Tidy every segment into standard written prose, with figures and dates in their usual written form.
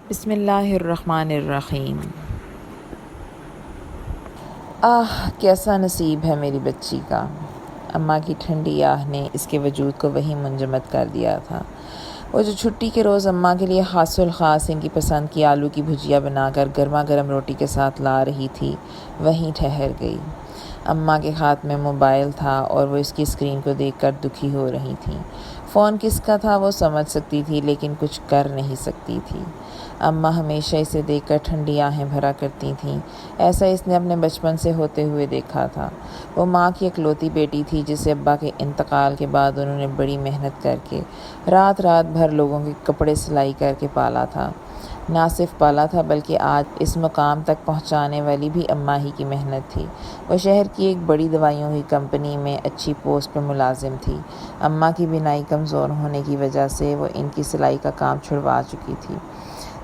بسم اللہ الرحمن الرحیم۔ کیسا نصیب ہے میری بچی کا۔ اماں کی ٹھنڈی آہ نے اس کے وجود کو وہیں منجمد کر دیا تھا۔ وہ جو چھٹی کے روز اماں کے لیے خاص الخاص ان کی پسند کی آلو کی بھجیا بنا کر گرما گرم روٹی کے ساتھ لا رہی تھی، وہیں ٹھہر گئی۔ اماں کے ہاتھ میں موبائل تھا اور وہ اس کی اسکرین کو دیکھ کر دکھی ہو رہی تھیں۔ فون کس کا تھا وہ سمجھ سکتی تھی لیکن کچھ کر نہیں سکتی تھی۔ اماں ہمیشہ اسے دیکھ کر ٹھنڈی آہیں بھرا کرتی تھیں، ایسا اس نے اپنے بچپن سے ہوتے ہوئے دیکھا تھا۔ وہ ماں کی اکلوتی بیٹی تھی جسے ابا کے انتقال کے بعد انہوں نے بڑی محنت کر کے رات رات بھر لوگوں کے کپڑے سلائی کر کے پالا تھا۔ نہ صرف پالا تھا بلکہ آج اس مقام تک پہنچانے والی بھی اماں ہی کی محنت تھی۔ وہ شہر کی ایک بڑی دوائیوں کی کمپنی میں اچھی پوسٹ پہ ملازم تھی۔ اماں کی بینائی کمزور ہونے کی وجہ سے وہ ان کی سلائی کا کام چھڑوا چکی تھی۔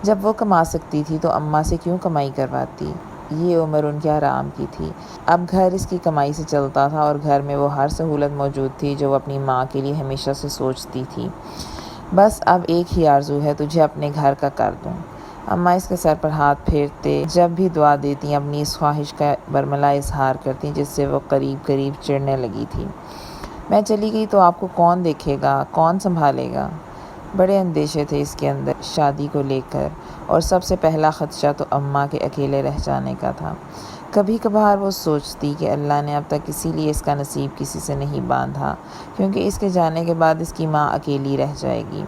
جب وہ کما سکتی تھی تو اماں سے کیوں کمائی کرواتی؟ یہ عمر ان کے آرام کی تھی۔ اب گھر اس کی کمائی سے چلتا تھا اور گھر میں وہ ہر سہولت موجود تھی جو وہ اپنی ماں کے لیے ہمیشہ سے سوچتی تھی۔ بس اب ایک ہی آرزو ہے، تجھے اپنے گھر کا کر دوں۔ اماں اس کے سر پر ہاتھ پھیرتے جب بھی دعا دیتی اپنی اس خواہش کا برملا اظہار کرتی جس سے وہ قریب قریب چڑھنے لگی تھی۔ میں چلی گئی تو آپ کو کون دیکھے گا، کون سنبھالے گا؟ بڑے اندیشے تھے اس کے اندر شادی کو لے کر، اور سب سے پہلا خدشہ تو اماں کے اکیلے رہ جانے کا تھا۔ کبھی کبھار وہ سوچتی کہ اللہ نے اب تک اسی لیے اس کا نصیب کسی سے نہیں باندھا کیونکہ اس کے جانے کے بعد اس کی ماں اکیلی رہ جائے گی۔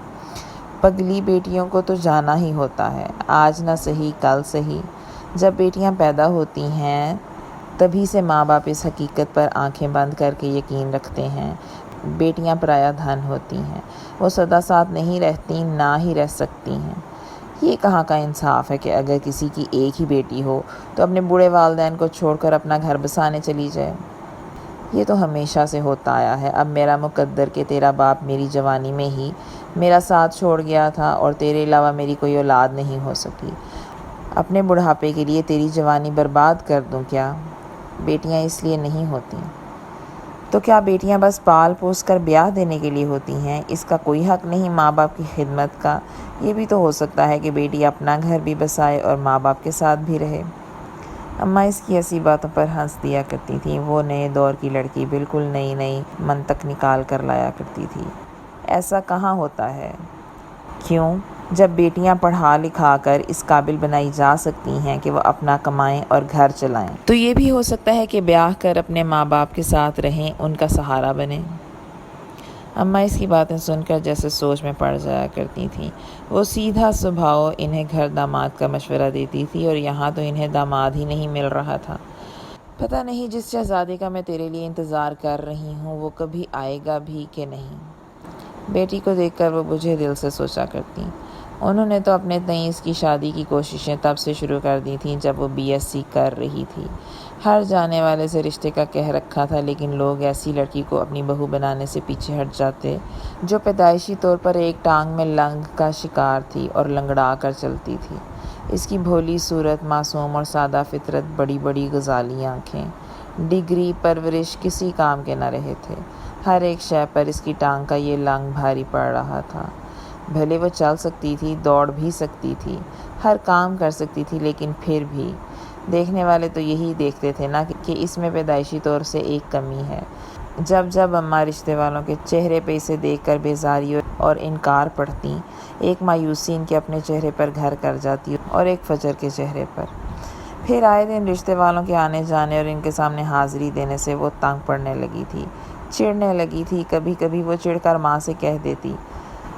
پگلی بیٹیوں کو تو جانا ہی ہوتا ہے، آج نہ سہی کل سہی۔ جب بیٹیاں پیدا ہوتی ہیں تبھی سے ماں باپ اس حقیقت پر آنکھیں بند کر کے یقین رکھتے ہیں، بیٹیاں پرایا دھن ہوتی ہیں، وہ سدا ساتھ نہیں رہتی، نہ ہی رہ سکتی ہیں۔ یہ کہاں کا انصاف ہے کہ اگر کسی کی ایک ہی بیٹی ہو تو اپنے بوڑھے والدین کو چھوڑ کر اپنا گھر بسانے چلی جائے۔ یہ تو ہمیشہ سے ہوتا آیا ہے۔ اب میرا مقدر کہ تیرا باپ میری جوانی میں ہی میرا ساتھ چھوڑ گیا تھا اور تیرے علاوہ میری کوئی اولاد نہیں ہو سکی، اپنے بڑھاپے کے لیے تیری جوانی برباد کر دوں کیا؟ بیٹیاں اس لیے نہیں ہوتی تو کیا بیٹیاں بس پال پوس کر بیاہ دینے کے لیے ہوتی ہیں؟ اس کا کوئی حق نہیں ماں باپ کی خدمت کا؟ یہ بھی تو ہو سکتا ہے کہ بیٹی اپنا گھر بھی بسائے اور ماں باپ کے ساتھ بھی رہے۔ اماں اس کی ایسی باتوں پر ہنس دیا کرتی تھیں۔ وہ نئے دور کی لڑکی بالکل نئی نئی منطق نکال کر لایا کرتی تھی۔ ایسا کہاں ہوتا ہے؟ کیوں؟ جب بیٹیاں پڑھا لکھا کر اس قابل بنائی جا سکتی ہیں کہ وہ اپنا کمائیں اور گھر چلائیں تو یہ بھی ہو سکتا ہے کہ بیاہ کر اپنے ماں باپ کے ساتھ رہیں، ان کا سہارا بنیں۔ اماں اس کی باتیں سن کر جیسے سوچ میں پڑ جایا کرتی تھیں۔ وہ سیدھا سبھاؤ انہیں گھر داماد کا مشورہ دیتی تھی اور یہاں تو انہیں داماد ہی نہیں مل رہا تھا۔ پتہ نہیں جس شہزادے کا میں تیرے لیے انتظار کر رہی ہوں وہ کبھی آئے گا بھی کہ نہیں۔ بیٹی کو دیکھ کر وہ بجھے دل سے سوچا کرتی، انہوں نے تو اپنے تئیں اس کی شادی کی کوششیں تب سے شروع کر دی تھیں جب وہ BSc کر رہی تھی۔ ہر جانے والے سے رشتے کا کہہ رکھا تھا لیکن لوگ ایسی لڑکی کو اپنی بہو بنانے سے پیچھے ہٹ جاتے جو پیدائشی طور پر ایک ٹانگ میں لنگ کا شکار تھی اور لنگڑا کر چلتی تھی۔ اس کی بھولی صورت، معصوم اور سادہ فطرت، بڑی بڑی غزالی آنکھیں، ڈگری پرورش کسی کام کے نہ رہے تھے۔ ہر ایک شے پر اس کی ٹانگ کا یہ لنگ بھاری پڑ رہا تھا۔ بھلے وہ چل سکتی تھی، دوڑ بھی سکتی تھی، ہر کام کر سکتی تھی لیکن پھر بھی دیکھنے والے تو یہی دیکھتے تھے نا کہ اس میں پیدائشی طور سے ایک کمی ہے۔ جب جب اماں رشتے والوں کے چہرے پہ اسے دیکھ کر بیزاری اور انکار پڑھتی، ایک مایوسی ان کے اپنے چہرے پر گھر کر جاتی اور ایک فجر کے چہرے پر۔ پھر آئے دن رشتے والوں کے آنے جانے اور ان کے سامنے حاضری دینے سے وہ تنگ پڑنے لگی تھی، چڑنے لگی تھی۔ کبھی کبھی وہ چڑھ کر ماں سے کہہ دیتی،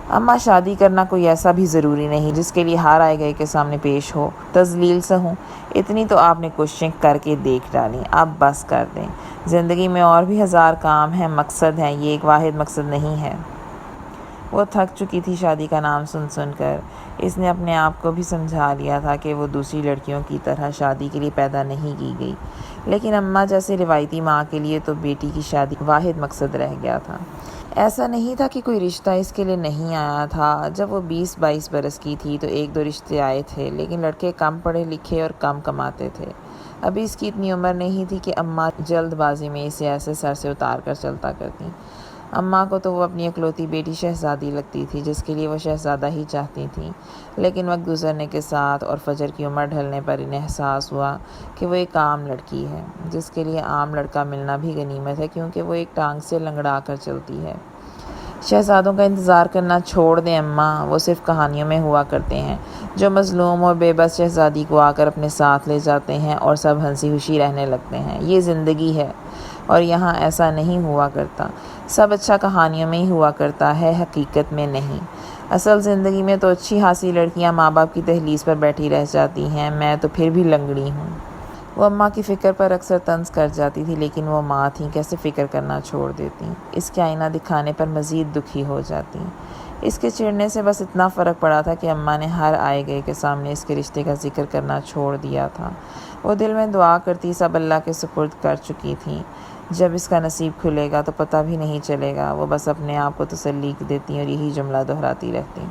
اماں شادی کرنا کوئی ایسا بھی ضروری نہیں جس کے لیے ہار آئے گئے کے سامنے پیش ہو، تذلیل سہوں۔ اتنی تو آپ نے کوششیں کر کے دیکھ ڈالیں، اب بس کر دیں۔ زندگی میں اور بھی ہزار کام ہیں، مقصد ہیں، یہ ایک واحد مقصد نہیں ہے۔ وہ تھک چکی تھی شادی کا نام سن سن کر۔ اس نے اپنے آپ کو بھی سمجھا لیا تھا کہ وہ دوسری لڑکیوں کی طرح شادی کے لیے پیدا نہیں کی گئی، لیکن اماں جیسے روایتی ماں کے لیے تو بیٹی کی شادی واحد مقصد رہ گیا تھا۔ ایسا نہیں تھا کہ کوئی رشتہ اس کے لیے نہیں آیا تھا۔ جب وہ 20-22 برس کی تھی تو ایک دو رشتے آئے تھے لیکن لڑکے کم پڑھے لکھے اور کم کماتے تھے۔ ابھی اس کی اتنی عمر نہیں تھی کہ اماں جلد بازی میں اسے ایسے سر سے اتار کر چلتا کرتی۔ اماں کو تو وہ اپنی اکلوتی بیٹی شہزادی لگتی تھی، جس کے لیے وہ شہزادہ ہی چاہتی تھیں، لیکن وقت گزرنے کے ساتھ اور فجر کی عمر ڈھلنے پر انہیں احساس ہوا کہ وہ ایک عام لڑکی ہے، جس کے لیے عام لڑکا ملنا بھی غنیمت ہے، کیونکہ وہ ایک ٹانگ سے لنگڑا کر چلتی ہے۔ شہزادوں کا انتظار کرنا چھوڑ دیں اماں، وہ صرف کہانیوں میں ہوا کرتے ہیں، جو مظلوم اور بے بس شہزادی کو آ کر اپنے ساتھ لے جاتے ہیں اور سب ہنسی خوشی رہنے لگتے ہیں۔ یہ زندگی ہے اور یہاں ایسا نہیں ہوا کرتا۔ سب اچھا کہانیوں میں ہی ہوا کرتا ہے، حقیقت میں نہیں۔ اصل زندگی میں تو اچھی خاصی لڑکیاں ماں باپ کی دہلیز پر بیٹھی رہ جاتی ہیں، میں تو پھر بھی لنگڑی ہوں۔ وہ اماں کی فکر پر اکثر طنز کر جاتی تھی، لیکن وہ ماں تھیں، کیسے فکر کرنا چھوڑ دیتی۔ اس کے آئینہ دکھانے پر مزید دکھی ہو جاتی۔ اس کے چڑھنے سے بس اتنا فرق پڑا تھا کہ اماں نے ہر آئے گئے کے سامنے اس کے رشتے کا ذکر کرنا چھوڑ دیا تھا۔ وہ دل میں دعا کرتی، سب اللہ کے سپرد کر چکی تھیں، جب اس کا نصیب کھلے گا تو پتہ بھی نہیں چلے گا۔ وہ بس اپنے آپ کو تسلی دیتی اور یہی جملہ دہراتی رہتی۔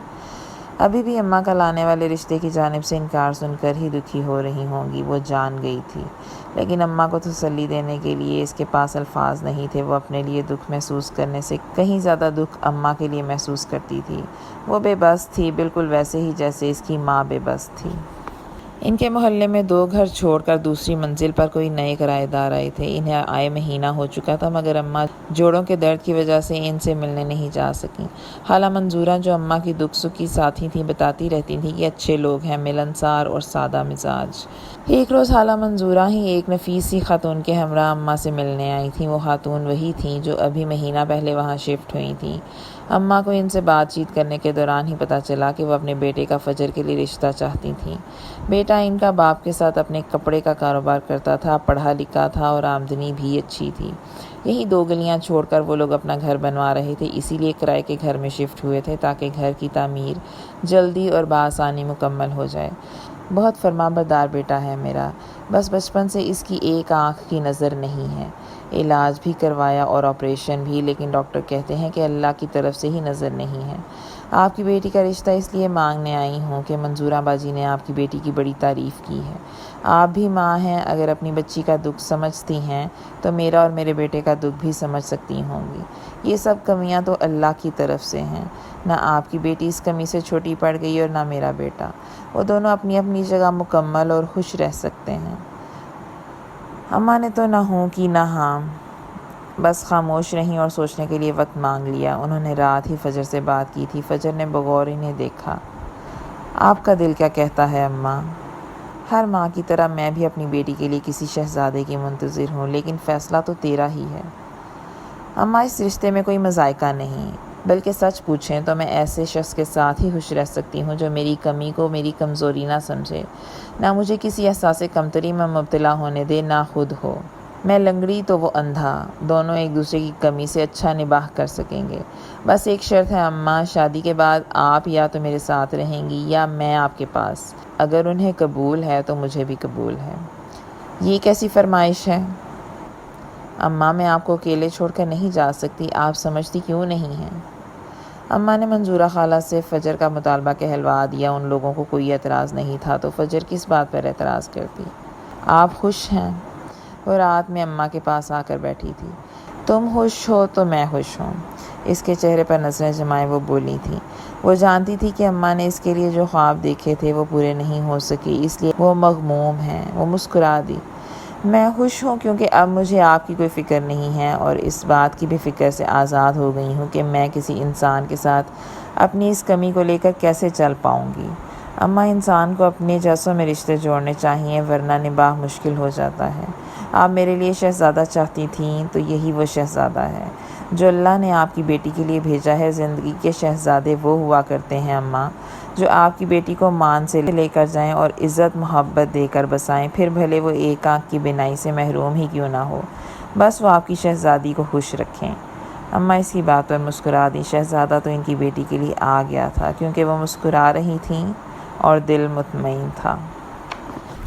ابھی بھی اماں کا لانے والے رشتے کی جانب سے انکار سن کر ہی دکھی ہو رہی ہوں گی، وہ جان گئی تھی، لیکن اماں کو تسلی دینے کے لیے اس کے پاس الفاظ نہیں تھے۔ وہ اپنے لیے دکھ محسوس کرنے سے کہیں زیادہ دکھ اماں کے لیے محسوس کرتی تھی۔ وہ بے بس تھی، بالکل ویسے ہی جیسے اس کی ماں بے بس تھی۔ ان کے محلے میں 2 گھر چھوڑ کر دوسری منزل پر کوئی نئے کرایہ دار آئے تھے۔ انہیں آئے مہینہ ہو چکا تھا، مگر اماں جوڑوں کے درد کی وجہ سے ان سے ملنے نہیں جا سکیں۔ خالہ منظورہ، جو اماں کی دکھ سکھ کی ساتھی تھیں، بتاتی رہتی تھیں کہ اچھے لوگ ہیں، ملنسار اور سادہ مزاج۔ ایک روز خالہ منظورہ ہی ایک نفیس سی خاتون کے ہمراہ اماں سے ملنے آئی تھیں۔ وہ خاتون وہی تھیں جو ابھی مہینہ پہلے وہاں شفٹ ہوئی تھیں۔ اماں کو ان سے بات چیت کرنے کے دوران ہی پتہ چلا کہ وہ اپنے بیٹے کا فجر کے لیے رشتہ چاہتی تھیں۔ بیٹا ان کا باپ کے ساتھ اپنے کپڑے کا کاروبار کرتا تھا، پڑھا لکھا تھا اور آمدنی بھی اچھی تھی۔ یہی 2 گلیاں چھوڑ کر وہ لوگ اپنا گھر بنوا رہے تھے، اسی لیے کرائے کے گھر میں شفٹ ہوئے تھے تاکہ گھر کی تعمیر جلدی اور بآسانی مکمل ہو جائے۔ بہت فرما بردار بیٹا ہے میرا، بس بچپن سے اس کی ایک آنکھ کی نظر نہیں ہے۔ علاج بھی کروایا اور آپریشن بھی، لیکن ڈاکٹر کہتے ہیں کہ اللہ کی طرف سے ہی نظر نہیں ہے۔ آپ کی بیٹی کا رشتہ اس لیے مانگنے آئی ہوں کہ منظورہ باجی نے آپ کی بیٹی کی بڑی تعریف کی ہے۔ آپ بھی ماں ہیں، اگر اپنی بچی کا دکھ سمجھتی ہیں تو میرا اور میرے بیٹے کا دکھ بھی سمجھ سکتی ہوں گی۔ یہ سب کمیاں تو اللہ کی طرف سے ہیں، نہ آپ کی بیٹی اس کمی سے چھوٹی پڑ گئی اور نہ میرا بیٹا۔ وہ دونوں اپنی اپنی جگہ مکمل اور خوش رہ سکتے ہیں۔ اماں نے تو نہ ہوں کی نہ ہاں، بس خاموش رہیں اور سوچنے کے لیے وقت مانگ لیا۔ انہوں نے رات ہی فجر سے بات کی تھی۔ فجر نے بغور انہیں دیکھا۔ آپ کا دل کیا کہتا ہے اماں؟ ہر ماں کی طرح میں بھی اپنی بیٹی کے لیے کسی شہزادے کی منتظر ہوں، لیکن فیصلہ تو تیرا ہی ہے۔ اماں، اس رشتے میں کوئی مذائقہ نہیں، بلکہ سچ پوچھیں تو میں ایسے شخص کے ساتھ ہی خوش رہ سکتی ہوں جو میری کمی کو میری کمزوری نہ سمجھے، نہ مجھے کسی احساس کمتری میں مبتلا ہونے دے، نہ خود ہو۔ میں لنگڑی تو وہ اندھا، دونوں ایک دوسرے کی کمی سے اچھا نباہ کر سکیں گے۔ بس ایک شرط ہے اماں، شادی کے بعد آپ یا تو میرے ساتھ رہیں گی یا میں آپ کے پاس۔ اگر انہیں قبول ہے تو مجھے بھی قبول ہے۔ یہ کیسی فرمائش ہے؟ اماں، میں آپ کو اکیلے چھوڑ کر نہیں جا سکتی، آپ سمجھتی کیوں نہیں ہیں؟ اماں نے منظورہ خالہ سے فجر کا مطالبہ کہلوا دیا۔ ان لوگوں کو کوئی اعتراض نہیں تھا تو فجر کس بات پر اعتراض کرتی؟ آپ خوش ہیں؟ وہ رات میں اماں کے پاس آ کر بیٹھی تھی۔ تم خوش ہو تو میں خوش ہوں۔ اس کے چہرے پر نظریں جمائے وہ بولی تھی۔ وہ جانتی تھی کہ اماں نے اس کے لیے جو خواب دیکھے تھے وہ پورے نہیں ہو سکے، اس لیے وہ مغموم ہیں۔ وہ مسکرا دی۔ میں خوش ہوں کیونکہ اب مجھے آپ کی کوئی فکر نہیں ہے اور اس بات کی بھی فکر سے آزاد ہو گئی ہوں کہ میں کسی انسان کے ساتھ اپنی اس کمی کو لے کر کیسے چل پاؤں گی۔ اماں، انسان کو اپنے جیسوں میں رشتے جوڑنے چاہیے، ورنہ نباہ مشکل ہو جاتا ہے۔ آپ میرے لیے شہزادہ چاہتی تھیں تو یہی وہ شہزادہ ہے جو اللہ نے آپ کی بیٹی کے لیے بھیجا ہے۔ زندگی کے شہزادے وہ ہوا کرتے ہیں اماں، جو آپ کی بیٹی کو مان سے لے کر جائیں اور عزت محبت دے کر بسائیں، پھر بھلے وہ ایک آنکھ کی بینائی سے محروم ہی کیوں نہ ہو، بس وہ آپ کی شہزادی کو خوش رکھیں۔ اماں اس کی بات پر مسکرا دیں۔ شہزادہ تو ان کی بیٹی کے لیے آ گیا تھا کیونکہ وہ مسکرا رہی تھیں اور دل مطمئن تھا۔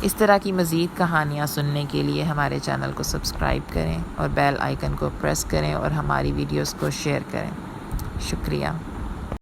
اس طرح کی مزید کہانیاں سننے کے لیے ہمارے چینل کو سبسکرائب کریں اور بیل آئیکن کو پریس کریں اور ہماری ویڈیوز کو شیئر کریں۔ شکریہ۔